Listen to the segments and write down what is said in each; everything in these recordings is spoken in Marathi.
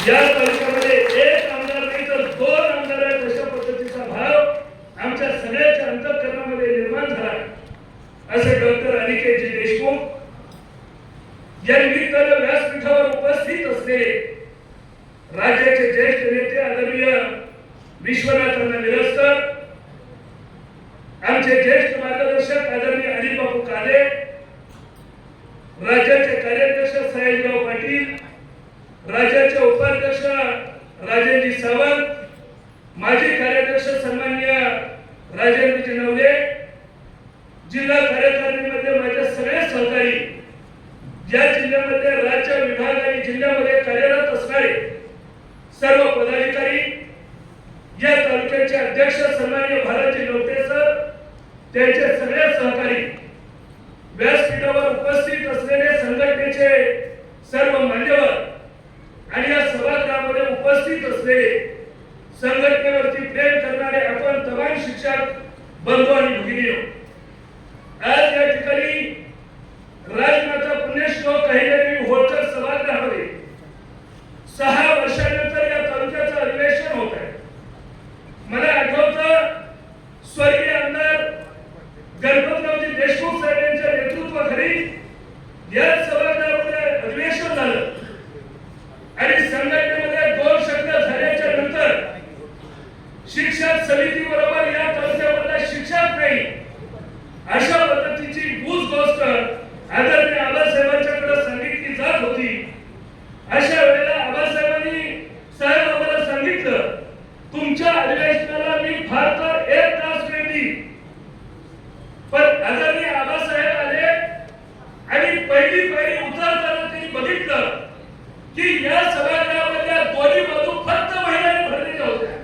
या तालुक्यामध्ये एक आमदार नाही तर दोन आमदार आहेत अशा पद्धतीचा भाव आमच्या सगळ्याच्या अंतःकरणामध्ये निर्माण झाला असे डॉक्टर अनिकेतजी देशमुख या निमित्ताने व्यासपीठावर उपस्थित असलेले राज्याचे ज्येष्ठ नेते आदरणीय विश्वनाथ मिरजकर, आमचे ज्येष्ठ मार्गदर्शक आदरणीय अनिल बापू काले, राज्याचे कार्याध्यक्ष सयाजीराव पाटील, राज्याचे उपाध्यक्ष राजेंद्र सावंत, माजी कार्याध्यक्ष सन्माननीय राजेंद्रजी नवले, जिल्हा कार्यकारिणीमध्ये माझे सगळे सहकारी, ज्या जिल्ह्यामध्ये राज्य विभाग आणि जिल्ह्यामध्ये कार्यरत असणारे सर्व पदाधिकारी, या तालुक्याचे अध्यक्ष सन्माननीय भारतजी नवते सर, त्यांचे सगळे सहकारी, व्यासपीठावर उपस्थित असलेले संघटनेचे सर्व मान्यवर आणि या सभागृहामध्ये उपस्थित असलेले संघटनेवरती प्रेम करणारे आपण तमाम शिक्षक बंधू आणि भगिनींनो, आज या ठिकाणी राजमाता पुण्यश्लोक अहिल्यादेवी होळकर सभागृहामध्ये 6 वर्षानंतर या तालुक्याचं अधिवेशन होत आहे. मला आठवतं स्वर्गीय आमदार गणपतरावजी देशमुख साहेबांच्या नेतृत्वाखाली या सभागृहामध्ये अधिवेशन झालं आणि संघटनेमध्ये 2 शब्द झाल्याच्या नंतर शिक्षक समिती बरोबर या तालुक्यामधला शिक्षक नाही अशा पद्धतीची गुज गोष्ट आदरणीय आबासाहेबांच्याकडे सांगितली जात होती. अशा वेळेला आबासाहेबांनी साहेब आम्हाला सांगितलं, तुमच्या अधिवेशनाला मी फार तर 1 तास वेळ देईन. पण आदरणीय आबासाहेब आले आणि पहिली उतरताना त्यांनी बघितलं की या सभागृहामधल्या दोन्ही बाजू फक्त महिलांनी भरलेल्या होत्या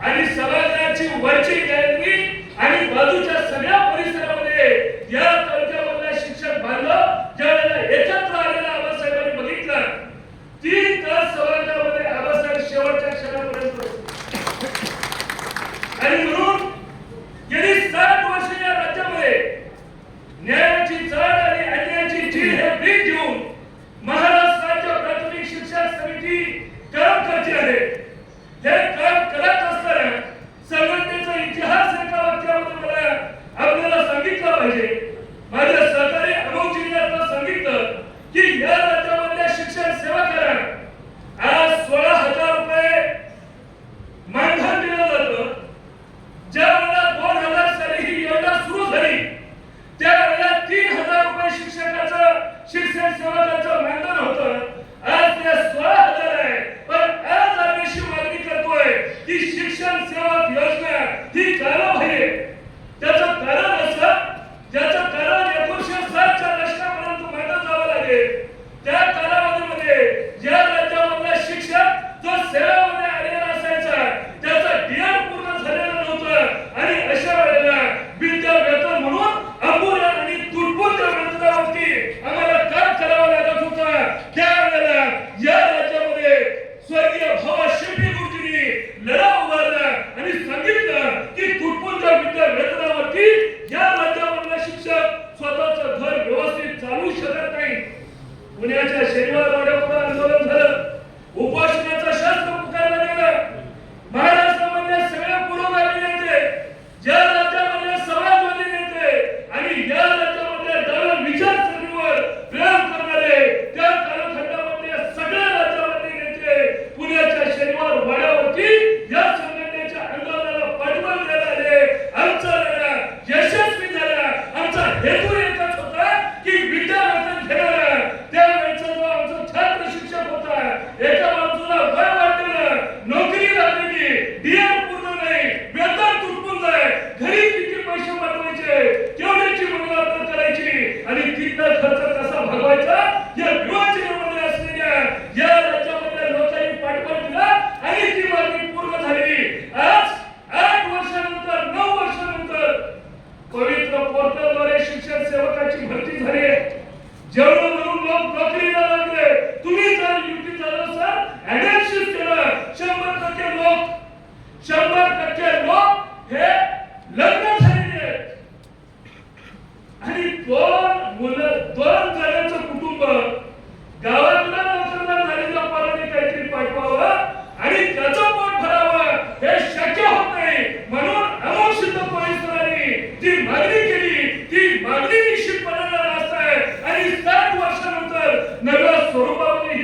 आणि सभागृहाची वरची गॅलरी आणि बाजूच्या सगळ्या परिसरामध्ये या तालुक्यामधल्या शिक्षक बांधव ज्या वेळेला एकत्र आलेला आबासाहेबांनी बघितलं, 3 तास सभागृहामध्ये आबासाहेब शेवटच्या क्षणापर्यंत आणि म्हणून गेली 7 वर्ष या राज्यामध्ये न्यायाची चढ आणि अन्यायाची झीज हे बीज घेऊन महाराष्ट्र राज्य प्राथमिक शिक्षक समिती काम करते आहे. हे काम करत असताना संघटनेचा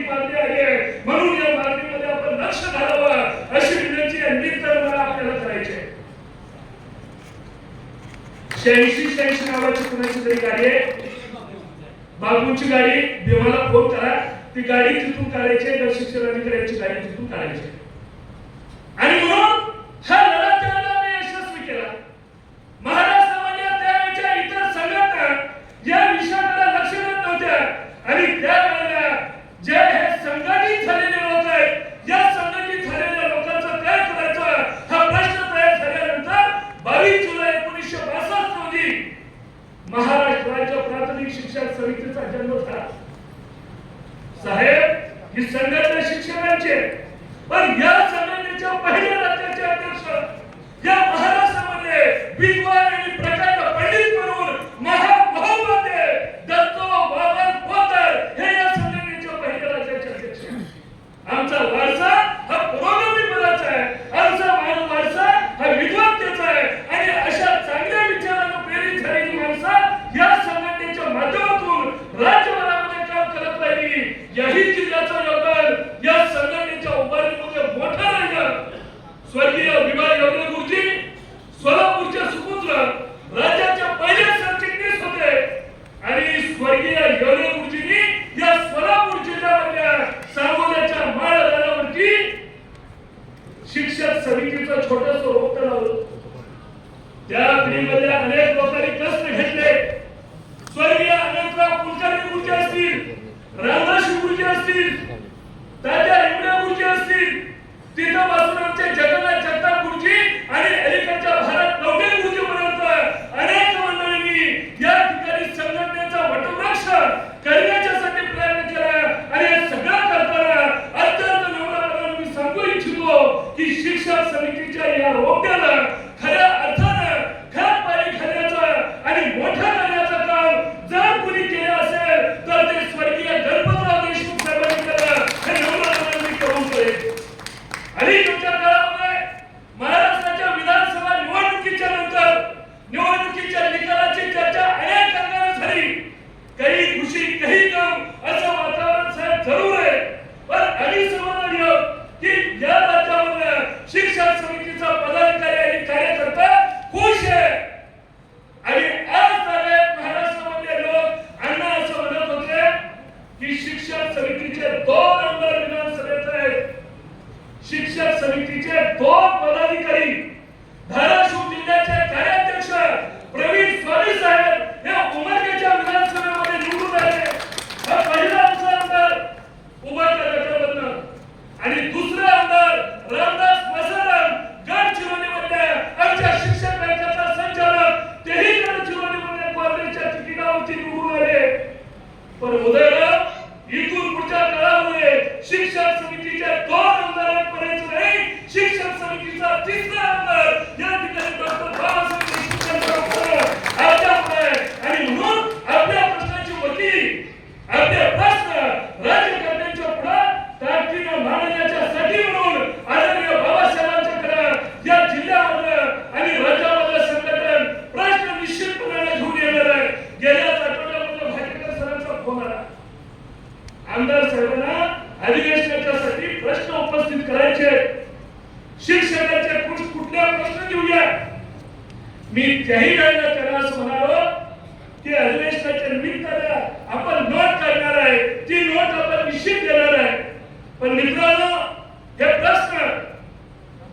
मागणी आली आहे, म्हणून या मागणीमध्ये आपण लक्ष घालावं अशी विनंती मला आपल्याला करायची आहे. 86 नावाची कुणाची तरी गाडी आहे, बाबूंची गाडी, देवाला फोन करा, ती गाडी तिथून काढायची आहे, शिक्षण अधिकाऱ्यांची गाडी तिथून काढायची आणि म्हणून हा लढा त्याला यशस्वी केला. महाराज समाजात त्यावेळेच्या इतर संघटना या विषयाकडे लक्ष देत नव्हत्या आणि त्यावेळेला जे हे संघटित झालेले लोक आहेत, या संघटित झालेल्या लोकांचं काय करायचं हा प्रश्न तयार झाल्यानंतर 22 जुलै 1962 रोजी महाराष्ट्र राज्य प्राथमिक शिक्षक समितीचा जन्म झाला. साहेब, ही संघटना शिक्षकांची, पण या संघटनेच्या पहिल्या राज्याचे अध्यक्ष या महाराष्ट्रामध्ये विद्वान आणि प्रचंड पंडित म्हणून महामहोपाध्याय दत्तो बाबा पोतर हे या संघटनेच्या पहिल्या राज्याचे अध्यक्ष. आमचा वारसा हा पुरोगामी पदाचा आहे, आमचा वारसा हा विद्वत्तेचा आहे आणि अशा चांगल्या विचारांना प्रेरित झालेली माणसं या संघटनेच्या माध्यमातून राज्यभरामध्ये काम करत राहिली. याही जिल्ह्याचं योगदान या संघटनेच्या उभारणीमध्ये मोठं राहिलं. स्वर्गीय विभा योगेश गुरुजी सोलापूरचे सुपुत्र राज्याचे पहिले सरचिटणीस होते आणि स्वर्गीय योगेश गुरुजींनी या सोलापूर जिल्ह्यामधल्या सांगोल्याच्या माळरानावरती शिक्षक समितीचं छोटंसं रोपटं लावलं. त्या पिढीमध्ये अनेक लोकांनी कष्ट घेतले. स्वर्गीय अनंतराव कुलकर्णी गुरुजी असतील, रामदास गुरुजी असतील, तात्या इंद्रा गुरुजी असतील, तिथं बसून आमचे जगन्नाथ जगताप गुरुजी आणि अलीकडच्या भारत लवटे गुरुजी पर्यंत अनेक मंडळींनी या ठिकाणी संघटनेचा वटवृक्ष करण्यासाठी प्रयत्न केला आणि हे सगळं करताना अत्यंत नम्रपणाने मी सांगू इच्छितो की शिक्षक समितीच्या या रोप्याला खऱ्या अर्थानं खत पाणी खाण्याचं आणि मोठं करण्याचं काम जर कुणी केलं असेल तर ते स्वर्गीय गणपतराव देशमुख साहेबांनी केलं हे नम्रपणाने मी कबूल करेन. अलीकडच्या काळामध्ये महाराष्ट्राच्या विधानसभा निवडणुकीच्या नंतर निवडणुकीच्या निकालाची चर्चा अनेक रंगाने झाली. काही खुशी काही गम असं वातावरण साहेब जरूर आहे, पण आम्ही समजलो की या राज्यामध्ये शिक्षक समितीचा पदाधिकारी आणि कार्यकर्ता खुश आहे आणि आज सगळ्यात महाराष्ट्रामधले लोक अण्णा असं म्हणत होते की शिक्षक समितीचे 2 आमदार विधानसभेत आहेत. शिक्षक समितीचे 2 पदाधिकारी धाराशिव जिल्ह्याचे कार्याध्यक्ष प्रवीण स्वामी साहेब हे उमरग्याच्या विधानसभेमध्ये निवडून आले. हा पहिला आमदार उमरगा गटामधनं आणि दुसरा आमदार रामदास मसाराम गडचिरोलीमधल्या आमच्या शिक्षक बँकेचा संचालक तेही गडचिरोलीमध्ये काँग्रेसच्या तिकिटावरती निवडून आले. पण उदयराव इथून पुढच्या काळामध्ये शिक्षक समितीच्या 2 आमदारांपर्यंत नाही, शिक्षक समितीचा 3रा आमदार या ठिकाणी डॉक्टर बाबासाहेब देशमुख यांचा आपल्याकडे आणि म्हणून आपल्या प्रश्नाची वकील आपले प्रश्न राज्यकर्त्यांच्या पुढे ताकदीने मांडण्यासाठी म्हणून आदरणीय बाबासाहेबांच्याकडे या जिल्ह्यामध्ये आणि राज्यामध्ये संघटन प्रश्न निश्चितपणे घेऊन येणार आहे. गेल्याच आठवड्यामध्ये भाटकर सरांचा फोन आला. आमदार साहेबांना अधिवेशनासाठी प्रश्न उपस्थित करायचे, शिक्षकांचे कुठल्या प्रश्न घेऊया. मी त्याही वेळेला त्याला असं म्हणालो की अधिवेशनाच्या निमित्तानं आपण नोट करणार आहे, ती नोट आपण निश्चित देणार आहे. पण मित्रांनो, हे प्रश्न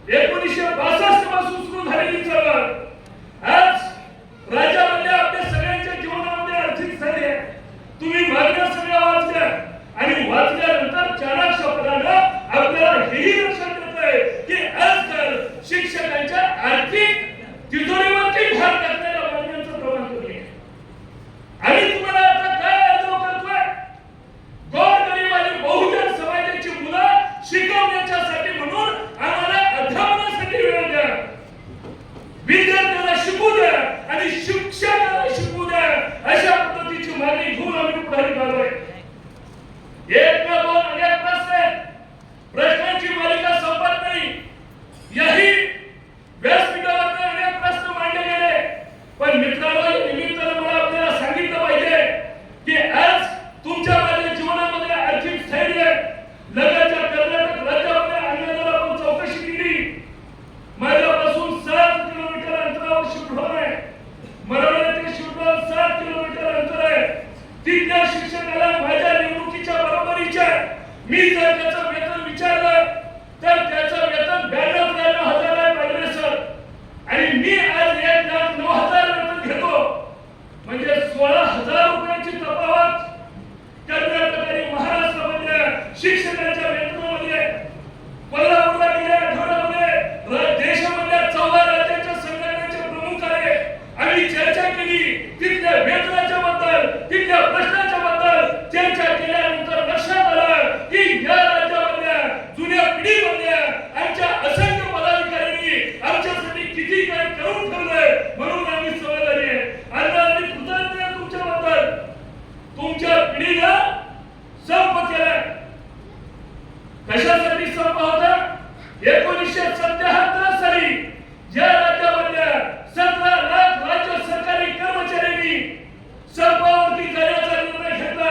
1962 पासून सुरू झालेली चळवळ आज राज्यामध्ये आपल्या सगळ्यांच्या जीवनामध्ये अर्थित झाली आहे. तुम्ही मागण्या सगळ्या वाचल्या आणि वाचल्यानंतर चाणक्यपणानं आपल्याला हेही लक्षात येतंय की आजकाल शिक्षकांच्या आर्थिक तिजोरीवरती भार टाकण्याच्या मागण्यांचं प्रमाण कमी आहे. आणि तुम्हाला आता काय अर्थ करतोय? गोरगरीब आणि बहुजन समाजाची मुलं शिकवण्यासाठी म्हणून आम्हाला अध्यापनासाठी वेळ द्या, विद्यार्थ्यांना शिकू द्या, मी जर त्याचं वेतन विचारलं तर त्याचं वेतन 92,000 आहे पाहिजे सर, आणि मी आज 1,09,000 वेतन घेतो, म्हणजे 16,000 रुपयाची तफावत कर्नाटक आणि महाराष्ट्रामध्ये शिक्षकांच्या वेतनामध्ये. कोल्हापूरला गेल्या आठवड्यामध्ये देशामधल्या 14 राज्याच्या संघटनेचे प्रमुख आहे, आम्ही चर्चा केली, तिथल्या वेतनाच्या बद्दल, तिथल्या प्रश्नाच्या बद्दल चर्चा केल्यानंतर लक्षात आलं की या राज्यामधल्या जुन्या पिढीमधल्या आमच्या असंख्य पदाधिकाऱ्यांनी आमच्यासाठी किती काय करून ठेवलंय, म्हणून आम्ही समाधानी आहे. आणि आम्ही कृतज्ञ आहे तुमच्याबद्दल. तुमच्या पिढीनं संप केलाय. कशासाठी संप होता? 1977 साली ज्या राज्यामधल्या 17 लाख राज्य सरकारी कर्मचाऱ्यांनी संपावरती जाण्याचा निर्णय घेतला,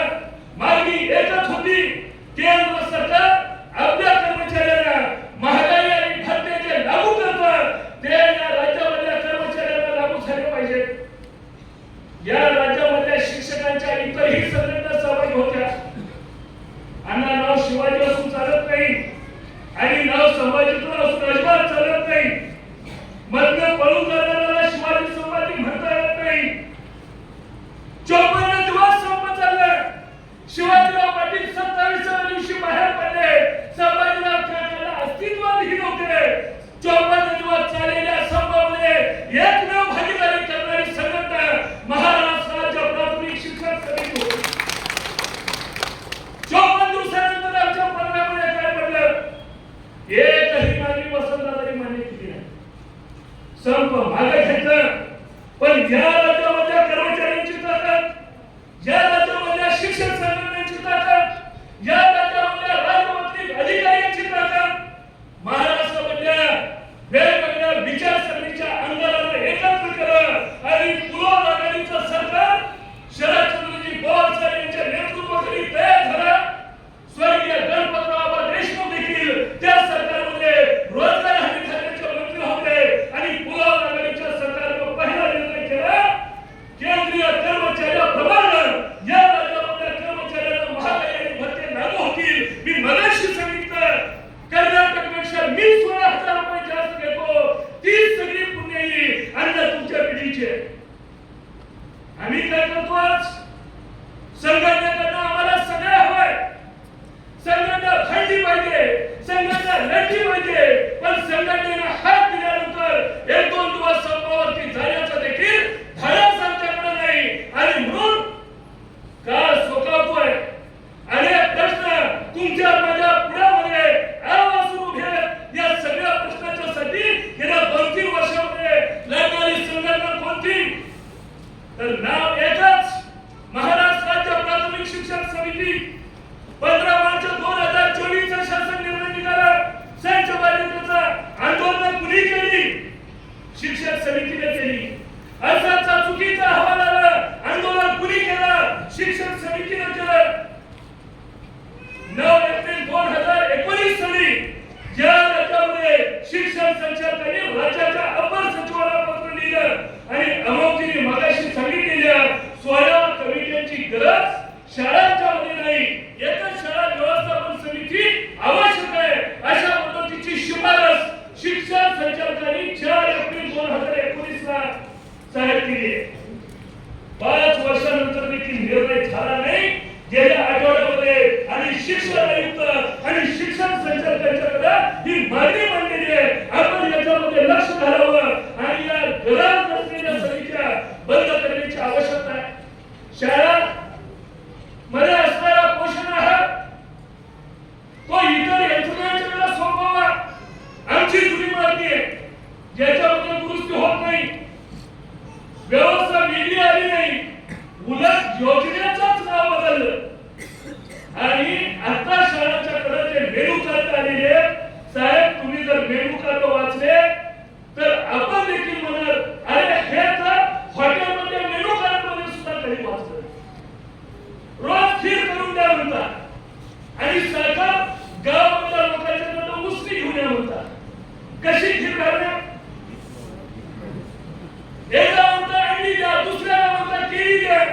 मागणी एकच होती, केंद्र सरकार आपल्या कर्मचाऱ्यांना महागाई आणि भत्ते जे लागू करतात ते या राज्यामधल्या कर्मचाऱ्यांना लागू झाले पाहिजे. या राज्यामधल्या शिक्षकांच्या इतरही संघटना सहभागी होत्या. अण्णा नाव शिवाजी असून चालत नाही आणि नाव संभाजीचं असून अजिबात चालत नाही. मधनं पळून जाणाऱ्याला शिवाजी संभाजी म्हणता येत नाही. 54 दिवस संप चालला. शिवाजीराव पाटील 27व्या दिवशी बाहेर पडले. संभाजीराव काकाला अस्तित्वातही नव्हते. 54 दिवस चाललेल्या संपामध्ये एकमेव भागीदारी करणारी संघटना महाराष्ट्र राज्य प्राथमिक शिक्षक समिती होती. 54 दिवसानंतर आमच्या पत्रामध्ये काय पडलं? एकही मागणी वसंतदादांनी मान्य केली नाही. संप मागे घेतलं. पण या राज्यामधल्या कर्मचाऱ्यांची ताकद, या राज्यामधल्या शिक्षक संघटनांची ताकद, या राज्यामधल्या राजपत्रित अधिकाऱ्यांची ताकद, महाराष्ट्रामधल्या वेगवेगळ्या विचारसरणीच्या अंगाला एकत्र करत आणि पुरोगामी आघाडीचं सरकार शरदचंद्रजी पवार साहेब यांच्या नेतृत्वाखाली तयार झालं. स्वर्गीय गणपतराव देशमुख देखील त्या सरकारमध्ये रोजगार हमी खात्याचे मंत्री होते आणि पुरोगामी आघाडीच्या सरकारनं पहिला निर्णय केला, केंद्रीय कर्मचाऱ्याप्रमाणे या राज्यामधल्या कर्मचाऱ्यांना महागाई आणि भत्ते लागू होतील. मी मगाशी सांगितलं, कर्नाटकपेक्षा मी 16,000 रुपये जास्त घेतो. ती सगळी पुण्याई आणि तुमच्या पिढीची. आम्ही काय करतो? आज संघटनेकडनं आम्हाला सगळं हवंय. संघटना भांडली पाहिजे, संघटना लढली पाहिजे, पण संघटनेनं हात दिल्यानंतर 1-2 दिवस संपावरती जाण्याचा देखील धाडस आमच्याकडे नाही. आणि म्हणून काळ सोकावतोय. अनेक प्रश्न तुमच्या माझ्या पुढ्यामध्ये आवाज उभे आहेत. या सगळ्या प्रश्नाच्यासाठी गेल्या 2-3 वर्षामध्ये लढणारी संघटना कोणती? तर नाव एकच, महाराष्ट्र राज्य प्राथमिक शिक्षक समिती. 15 मार्च 2024 चा शासन निर्णय निघाला. संचबाधिताचा आंदोलन कुणी केली? शिक्षक समितीने केली. असाचा चुकीचा अहवाल आला, आंदोलन कुणी केलं? शिक्षक समितीने केलं. 9 एप्रिल 2019 साली ज्या राज्यामध्ये शिक्षण संचालकांनी राज्याच्या अपर सचिवाला पत्र लिहिलं आणि अमोगजीने मगाशी सांगितलेल्या 16 कमिट्यांची गरज शाळांच्या मध्ये नाही, एकच शाळा व्यवस्थापन समिती आवश्यक आहे, अशा पद्धतीची शिफारस शिक्षण संचालकांनी 4 एप्रिल 2019 ला जाहीर केली. 5 वर्षानंतर देखील निर्णय झाला नाही. गेल्या आठवड्यामध्ये आणि शिक्षण आयुक्त आणि शिक्षण संचालकांच्याकडे ही मागणी मांडलेली आहे. आपण याच्यामध्ये लक्ष घालावं आणि या गरज नसलेल्या समित्या बंद करण्याची आवश्यकता आहे. शाळा मध्ये असणारा पोषण आहार तो इतर यंत्रणांच्याकडे सोपवावा. आमची जुनी मागणी आहे, ज्याच्यामध्ये दुरुस्ती होत नाही, व्यवस्था वेगळी आली नाही, उलट योजनेचंच नाव बदललं. आणि आता शाळांच्या कडे जे मेनू कार्ड आलेले साहेब, तुम्ही जर मेनू कार्ड वाचले तर आपण देखील म्हणाल, अरे हे तर हॉटेलमध्ये मेनू कार्ड मध्ये सुद्धा काही वाचलं. रोज खीर करून द्या म्हणतात आणि सरकार गावातल्या लोकांच्याकडे उसळी घेऊन या म्हणतात. कशी खीर करणार? एका म्हणता अंडी द्या, दुसऱ्याला म्हणता केळी द्या.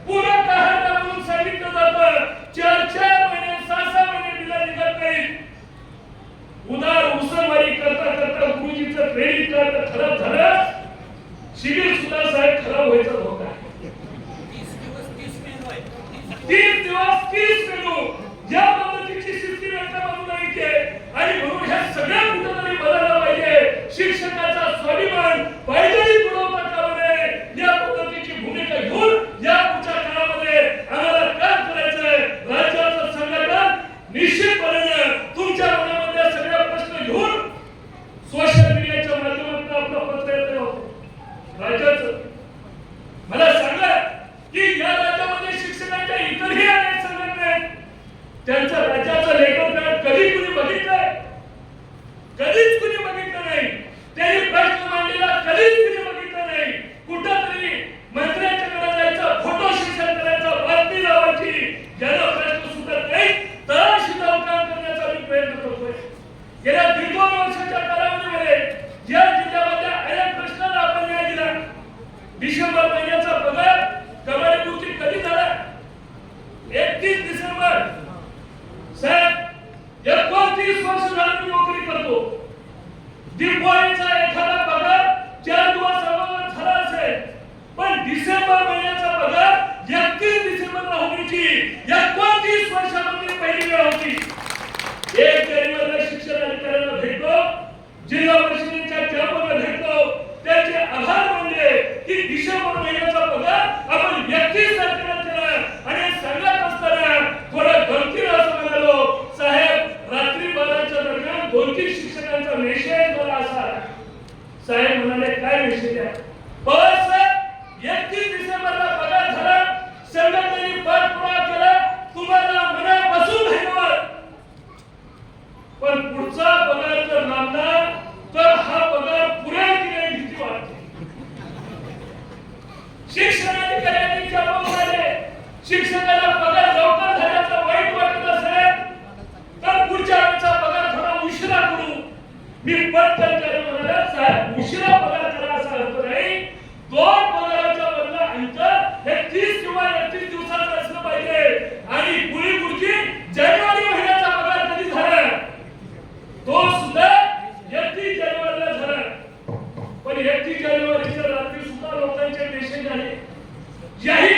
पूरक आहार म्हणून सांगितलं जातं. 4-4 महिने 6-6 महिने दिला क्रेडिट कार्ड खराब झालं, सिबिल सुद्धा साहेब खराब व्हायचा धोका आहे. 30 दिवस 30 मेनू या पद्धतीची सिस्टीम एका बाजूला येते आणि म्हणून ह्या सगळ्या कुठेतरी बदलला पाहिजे. शिक्षकाचा स्वाभिमान पाहिजे पुरवठा कामाने या पद्धतीची भूमिका घेऊन या पुढच्या काळामध्ये आम्हाला काम करायचंय. राज्याचं संघटन निश्चितपणे तुमच्या मनामध्ये सगळे प्रश्न घेऊन सोशल मीडियाच्या माध्यमातून आपला पत्र येत होतो. राज्याचं मला सांगा की या राज्यामध्ये शिक्षकांच्या इतरही अनेक संघटना आहेत. त्यांच्या राज्याचं लेटर पॅड कधी कुणी बघितलंय? कधीच कुणी बघितलं नाही. त्यांनी प्रश्न मांडलेला कधीच कुणी बघितलं नाही. कुठंतरी मंत्र्यांच्याकडे जायचं, फोटो सेशन करायचं, बातमी लावायची, ज्याला प्रश्न सुटत नाही तर शिकाऊ काम करण्याचा मी प्रयत्न करतोय. गेल्या 1.5 वर्षाच्या कालावधीमध्ये या जिल्ह्यामध्ये अनेक प्रश्नांना आपण न्याय दिला. डिसेंबर महिन्याचा पगार कमालीपूर्ती कधी झाला? 31 डिसेंबर. साहेब 29 वर्ष झालं मी नोकरी करतो. दिवाळीचा एखादा पगार 4 दिवस अगोदर झाला असेल, पण डिसेंबर महिन्याचा पगार 31 डिसेंबरला होण्याची 29 वर्षामध्ये पहिली वेळ होती. 1 जानेवारीला शिक्षण अधिकाऱ्यांना भेटलो, जिल्हा परिषदेच्या कॅम्पला भेटलो, त्यांचे आभार मानले की डिसेंबर महिन्याचा पगार आपण 31 तारखेला केला आणि सांगत असताना थोडं गमतीनं असं म्हणालो, साहेब रात्री 12च्या दरम्यान 2-3 शिक्षकांचा मेसेज मला असा आला. साहेब म्हणाले काय मेसेज आहे? बस 31 डिसेंबरला पगार झाला, संघटनेने पाठपुरावा केला, तुम्हाला मनापासून धन्यवाद. पण पुढचा पगार जर लांबला तर हा पगार पुरेल की नाही भीती वाटते. शिक्षण अधिकाऱ्यांनी जबाबदारी शिक्षकाला पगार लवकर झाल्याचा वाईट वाटत असेल तर पुढच्या वेळेचा पगार थोडा उशिरा करू. मी पटकन त्याला म्हणाला, साहेब उशिरा पगार करा असा अर्थ नाही. 2 पगाराच्या मधला अंतर हे 30 किंवा 31 दिवसाचं असलं पाहिजे. आणि पुढची जानेवारी महिन्याचा पगार कधी झाला तो सुद्धा 31 जानेवारीला झाला. पण 31 जानेवारीच्या रात्री सुद्धा लोकांचे मेसेज आले, याही